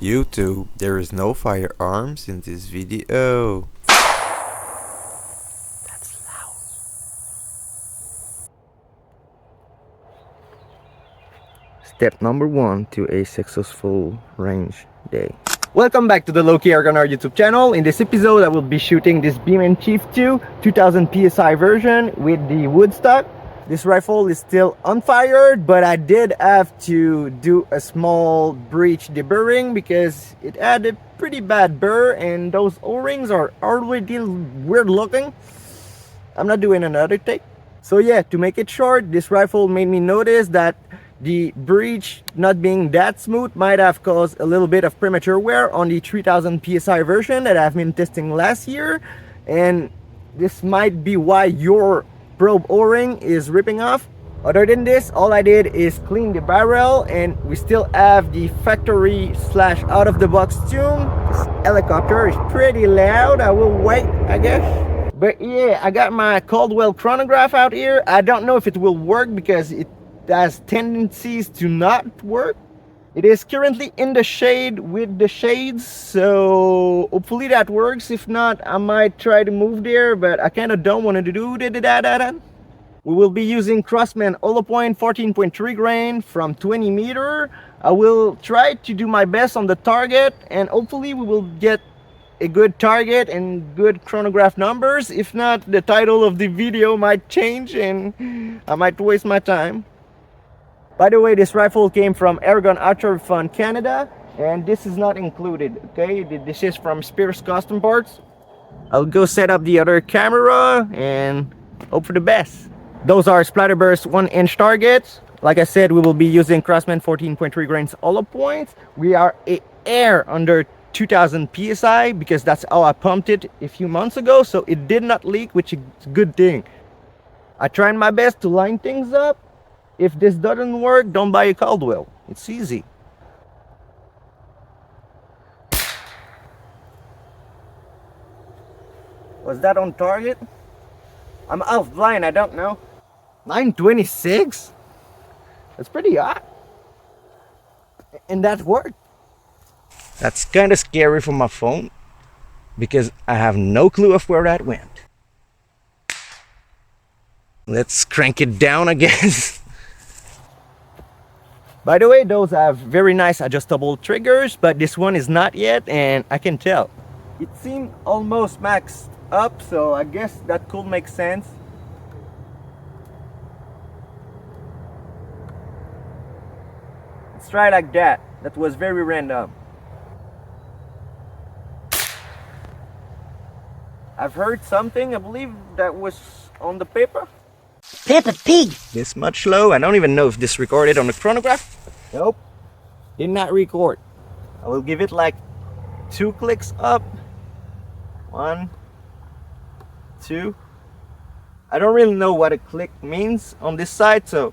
YouTube, there is no firearms in this video. That's loud. Step number 1 to a successful range day. Welcome back to the Low-Key Airgun YouTube channel. In this episode, I will be shooting this Beeman Chief II 2000 PSI version with the woodstock. This rifle is still unfired, but I did have to do a small breech deburring because it had a pretty bad burr and those O-rings are already weird looking. I'm not doing another take. So yeah, to make it short, this rifle made me notice that the breech not being that smooth might have caused a little bit of premature wear on the 3000 PSI version that I've been testing last year, and this might be why your probe O-ring is ripping off. Other than this, all I did is clean the barrel and we still have the factory slash out of the box tune. This helicopter is pretty loud. I will wait, I guess. But yeah, I got my Caldwell chronograph out here. I don't know if it will work because it has tendencies to not work. It is currently in the shade with the shades, so hopefully that works. If not, I might try to move there, but I kind of don't want to do that. We will be using Crosman hollow point 14.3 grain from 20 meter. I will try to do my best on the target, and hopefully we will get a good target and good chronograph numbers. If not, the title of the video might change and I might waste my time. By the way, this rifle came from Airgun Archery Fund Canada, and this is not included, okay? This is from Spears Custom Parts. I'll go set up the other camera and hope for the best. Those are Splatterburst 1-inch targets. Like I said, we will be using Crosman 14.3 grains hollow points. We are air under 2000 PSI because that's how I pumped it a few months ago, so it did not leak, which is a good thing. I tried my best to line things up. If this doesn't work, don't buy a Caldwell. It's easy. Was that on target? I'm offline, I don't know. 926? That's pretty hot. And that worked. That's kind of scary for my phone because I have no clue of where that went. Let's crank it down, I guess. By the way, those have very nice adjustable triggers, but this one is not yet, and I can tell. It seemed almost maxed up, so I guess that could make sense. Let's try like that. That was very random. I've heard something, I believe that was on the paper. Peppa Pig! This much low. I don't even know if this recorded on the chronograph. Nope. Did not record. I will give it like 2 clicks up. 1, 2. I don't really know what a click means on this side, so.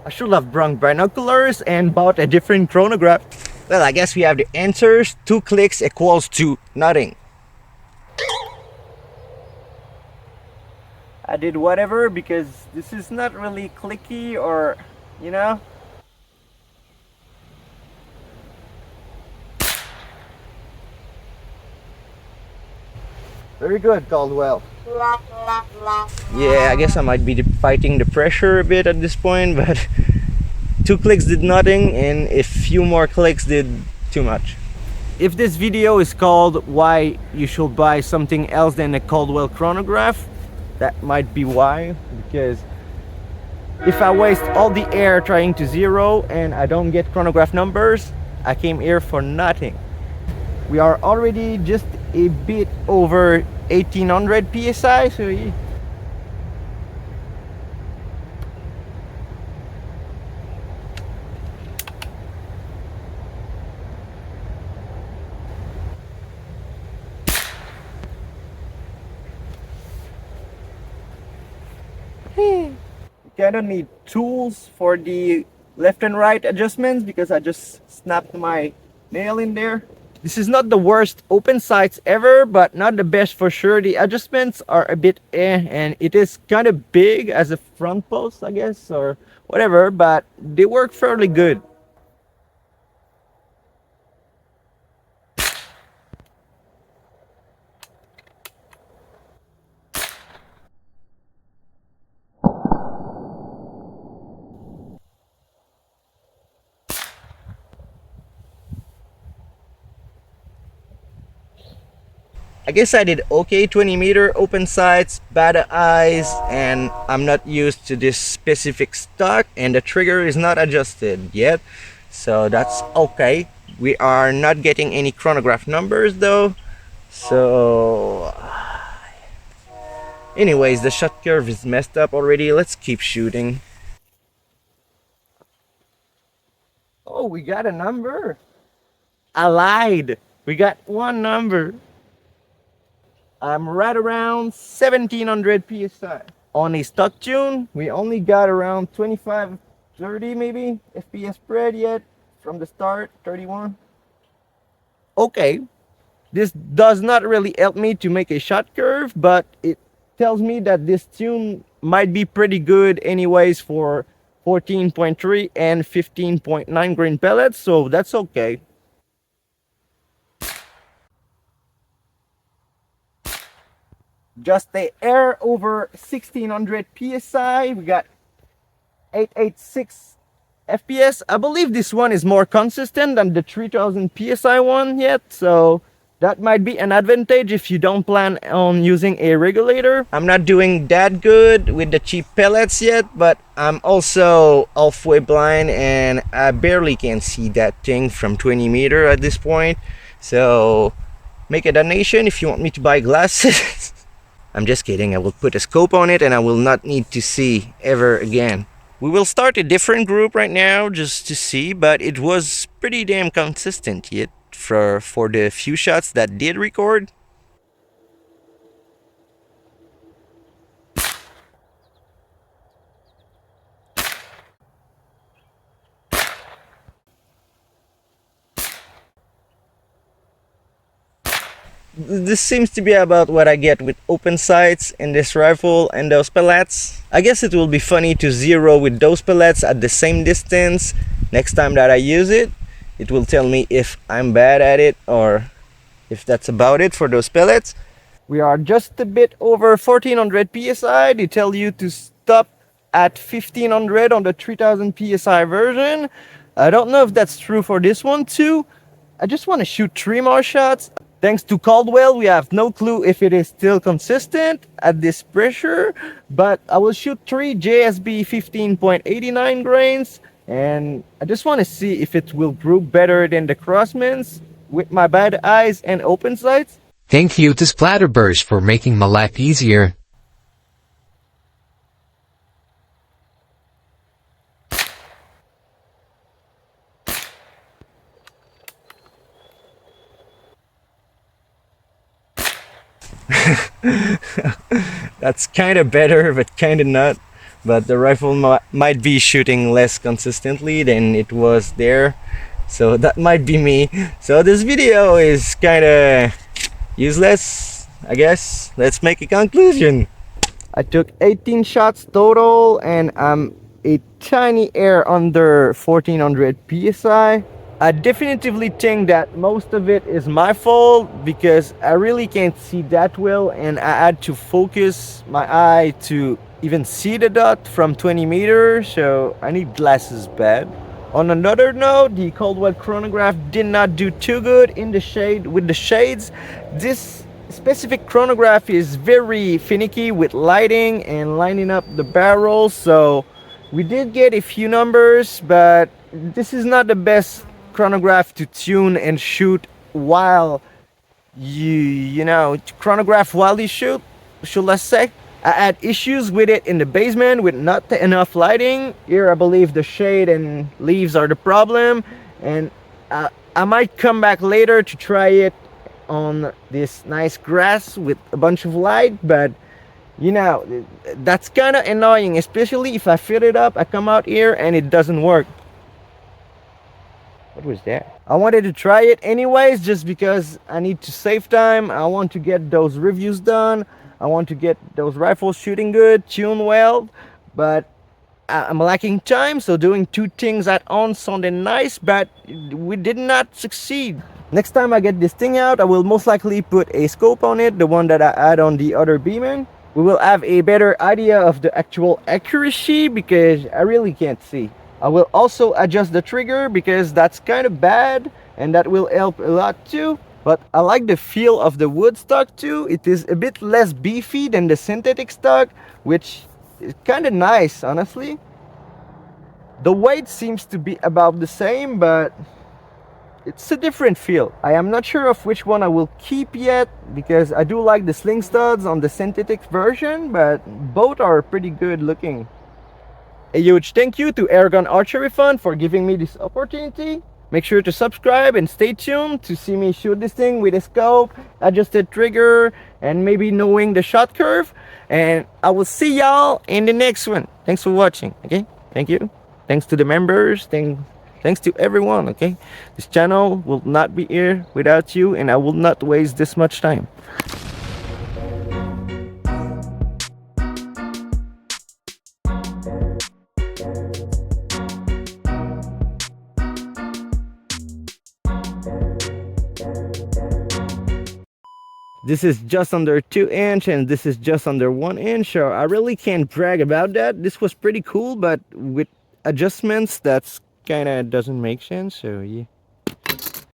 I should have brought binoculars and bought a different chronograph. Well, I guess we have the answers. 2 clicks equals to nothing. I did whatever because this is not really clicky or, you know. Very good, Caldwell. Yeah, I guess I might be fighting the pressure a bit at this point, but 2 clicks did nothing and a few more clicks did too much. If this video is called why you should buy something else than a Caldwell chronograph, that might be why, because if I waste all the air trying to zero and I don't get chronograph numbers, I came here for nothing. We are already just a bit over 1800 PSI, so yeah. You kind of need tools for the left and right adjustments because I just snapped my nail in there. This is not the worst open sights ever, but not the best for sure. The adjustments are a bit and it is kind of big as a front post, I guess, or whatever, but they work fairly good. I guess I did okay. 20-meter open sights, bad eyes, and I'm not used to this specific stock, and the trigger is not adjusted yet, so that's okay. We are not getting any chronograph numbers though, so anyways, the shot curve is messed up already. Let's keep shooting. Oh, we got a number. I lied. We got one number. I'm right around 1700 psi. On a stock tune, we only got around 25, 30 maybe FPS spread yet from the start, 31. Okay, this does not really help me to make a shot curve, but it tells me that this tune might be pretty good anyways for 14.3 and 15.9 grain pellets, so that's okay. Just a air over 1600 psi. We got 886 FPS. I believe this one is more consistent than the 3000 psi one yet, so that might be an advantage if you don't plan on using a regulator. I'm not doing that good with the cheap pellets yet, but I'm also halfway blind and I barely can see that thing from 20 meter at this point, so make a donation if you want me to buy glasses. I'm just kidding. I will put a scope on it and I will not need to see ever again. We will start a different group right now just to see, but it was pretty damn consistent yet for the few shots that did record. This seems to be about what I get with open sights in this rifle and those pellets. I guess it will be funny to zero with those pellets at the same distance next time that I use it. It will tell me if I'm bad at it or if that's about it for those pellets. We are just a bit over 1400 psi. They tell you to stop at 1500 on the 3000 psi version. I don't know if that's true for this one too. I just want to shoot 3 more shots. Thanks to Caldwell, we have no clue if it is still consistent at this pressure, but I will shoot 3 JSB 15.89 grains, and I just want to see if it will group better than the Crossmans with my bad eyes and open sights. Thank you to Splatterburst for making my life easier. That's kind of better, but kind of not. But the rifle might be shooting less consistently than it was there, so that might be me. So this video is kind of useless, I guess. Let's make a conclusion. I took 18 shots total and I'm a tiny air under 1400 psi. I definitively think that most of it is my fault because I really can't see that well and I had to focus my eye to even see the dot from 20 meters, so I need glasses bad. On another note, the Caldwell chronograph did not do too good in the shade with the shades. This specific chronograph is very finicky with lighting and lining up the barrels, so we did get a few numbers, but this is not the best chronograph to tune and shoot while you know, chronograph while you shoot, should I say. I had issues with it in the basement with not enough lighting. Here I believe the shade and leaves are the problem, and I might come back later to try it on this nice grass with a bunch of light, but you know, that's kind of annoying, especially if I fill it up, I come out here and it doesn't work. What was that? I wanted to try it anyways just because I need to save time. I want to get those reviews done. I want to get those rifles shooting good, tuned well, but I'm lacking time, so doing two things at once sounded nice, but we did not succeed. Next time I get this thing out, I will most likely put a scope on it, the one that I had on the other Beeman. We will have a better idea of the actual accuracy because I really can't see. I will also adjust the trigger because that's kind of bad, and that will help a lot too. But I like the feel of the wood stock too. It is a bit less beefy than the synthetic stock, which is kind of nice, honestly. The weight seems to be about the same, but it's a different feel. I am not sure of which one I will keep yet because I do like the sling studs on the synthetic version, but both are pretty good looking. A huge thank you to Airgun Archery Fund for giving me this opportunity. Make sure to subscribe and stay tuned to see me shoot this thing with a scope, adjusted trigger, and maybe knowing the shot curve. And I will see y'all in the next one. Thanks for watching, okay? Thank you. Thanks to the members. Thanks to everyone, okay? This channel will not be here without you, and I will not waste this much time. This is just under 2 inch and this is just under 1 inch, so I really can't brag about that. This was pretty cool, but with adjustments that's kind of doesn't make sense, so yeah.